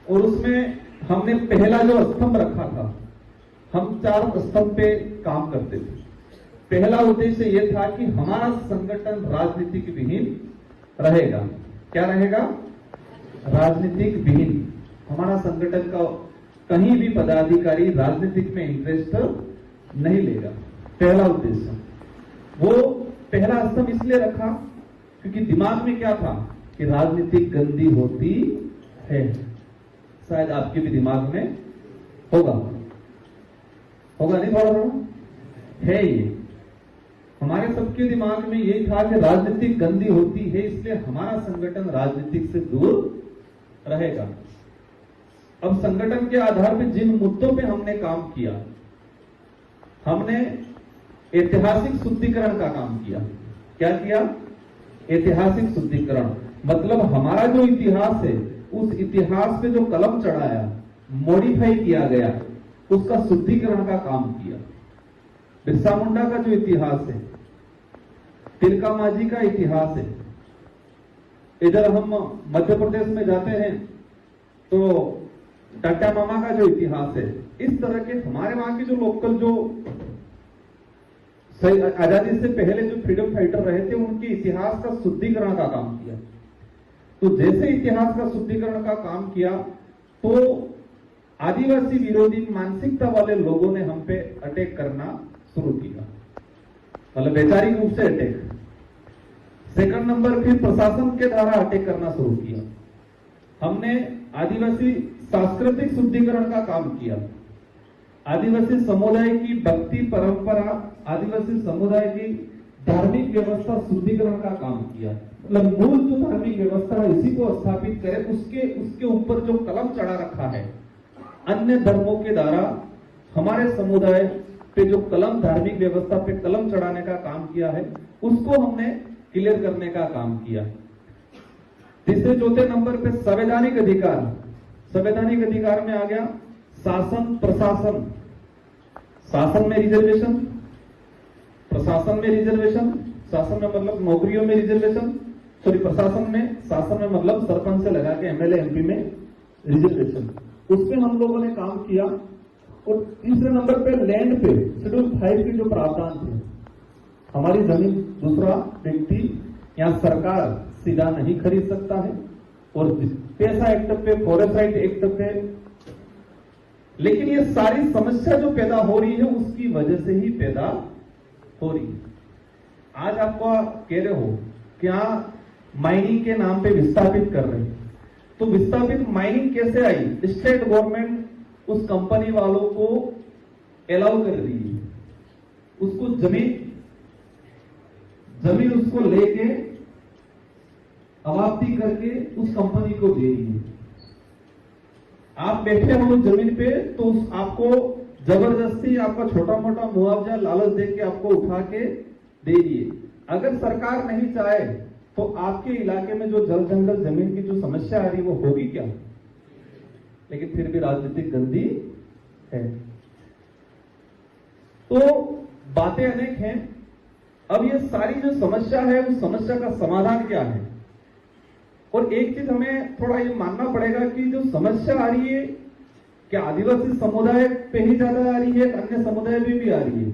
और उसमें हमने पहला जो स्तंभ रखा था, हम 4 स्तंभ पे काम करते थे। पहला उद्देश्य यह था कि हमारा संगठन राजनीतिक विहीन रहेगा। क्या रहेगा? राजनीतिक विहीन। हमारा संगठन का कहीं भी पदाधिकारी राजनीतिक में इंटरेस्ट नहीं लेगा। पहला उद्देश्य। वो पहला स्तंभ इसलिए रखा क्योंकि दिमाग में क्या था कि राजनीति गंदी होती है। शायद आपके भी दिमाग में होगा नहीं, थोड़ा थोड़ा है ये। हमारे सबके दिमाग में यही था कि राजनीति गंदी होती है, इसलिए हमारा संगठन राजनीतिक से दूर रहेगा। अब संगठन के आधार पर जिन मुद्दों पे हमने काम किया, हमने ऐतिहासिक शुद्धिकरण का काम किया। क्या किया? ऐतिहासिक शुद्धिकरण। मतलब हमारा जो इतिहास है, उस इतिहास पे जो कलम चढ़ाया, मॉडिफाई किया गया, उसका शुद्धिकरण का काम किया। बिरसा मुंडा का जो इतिहास है, तिलका मांझी का इतिहास है, इधर हम मध्य प्रदेश में जाते हैं तो टाटा मामा का जो इतिहास है, इस तरह के हमारे वहां के जो लोकल, जो आजादी से पहले जो फ्रीडम फाइटर रहे थे, उनके इतिहास का शुद्धिकरण का काम किया। तो जैसे इतिहास का शुद्धिकरण का काम किया तो आदिवासी विरोधी मानसिकता वाले लोगों ने हम पे अटैक करना शुरू किया, मतलब वैचारिक रूप से अटैक। सेकंड नंबर, फिर प्रशासन के द्वारा अटैक करना शुरू किया। हमने आदिवासी सांस्कृतिक शुद्धिकरण का काम किया। आदिवासी समुदाय की भक्ति परंपरा, आदिवासी समुदाय की धार्मिक व्यवस्था शुद्धिकरण का काम किया। मतलब मूल जो धार्मिक व्यवस्था है, इसी को स्थापित करें, उसके ऊपर जो कलम चढ़ा रखा है अन्य धर्मों के द्वारा, हमारे समुदाय पे जो कलम, धार्मिक व्यवस्था पे कलम चढ़ाने का काम किया है, उसको हमने क्लियर करने का काम किया। तीसरे चौथे नंबर पे संवैधानिक अधिकार। संवैधानिक अधिकार में आ गया शासन प्रशासन। शासन में रिजर्वेशन, प्रशासन में रिजर्वेशन, शासन में मतलब नौकरियों में रिजर्वेशन, सॉरी प्रशासन में, शासन में मतलब सरपंच से लगा के एमएलए एमपी में रिजर्वेशन। उस पे हम लोगों ने काम किया। और तीसरे नंबर पे लैंड पे शेड्यूल 5 के जो प्रावधान थे, हमारी जमीन दूसरा व्यक्ति या सरकार सीधा नहीं खरीद सकता है, और पैसा एक्ट पे, फॉरेस्ट राइट एक्ट पे। लेकिन ये सारी समस्या जो पैदा हो रही है, उसकी वजह से ही पैदा हो रही है। आज आपको कह रहे हो क्या माइनिंग के नाम पे विस्थापित कर रहे हैं, तो विस्थापित माइनिंग कैसे आई? स्टेट गवर्नमेंट उस कंपनी वालों को अलाउ कर रही है, उसको जमीन उसको लेके अवाप्ति करके उस कंपनी को दे रही है। आप बैठे हो जमीन पे, तो आपको जबरदस्ती आपका छोटा मोटा मुआवजा लालच दे के आपको उठा के दे दिए। अगर सरकार नहीं चाहे तो आपके इलाके में जो जल जंगल जमीन की जो समस्या आ रही है वो होगी क्या? लेकिन फिर भी राजनीतिक गंदी है। तो बातें अनेक हैं। अब ये सारी जो समस्या है, उस समस्या का समाधान क्या है? और एक चीज हमें थोड़ा ये मानना पड़ेगा कि जो समस्या आ रही है, क्या आदिवासी समुदाय पे ही ज्यादा आ रही है, अन्य समुदाय पे भी आ रही है?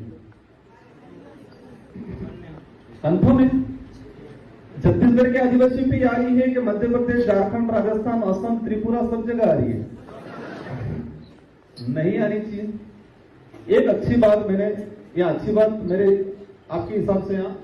कंफर्म है? छत्तीसगढ़ के आदिवासी पे आ रही है कि मध्य प्रदेश, झारखंड, राजस्थान, असम, त्रिपुरा सब जगह आ रही है? नहीं आनी चाहिए। एक अच्छी बात मेरे आपके हिसाब से यहाँ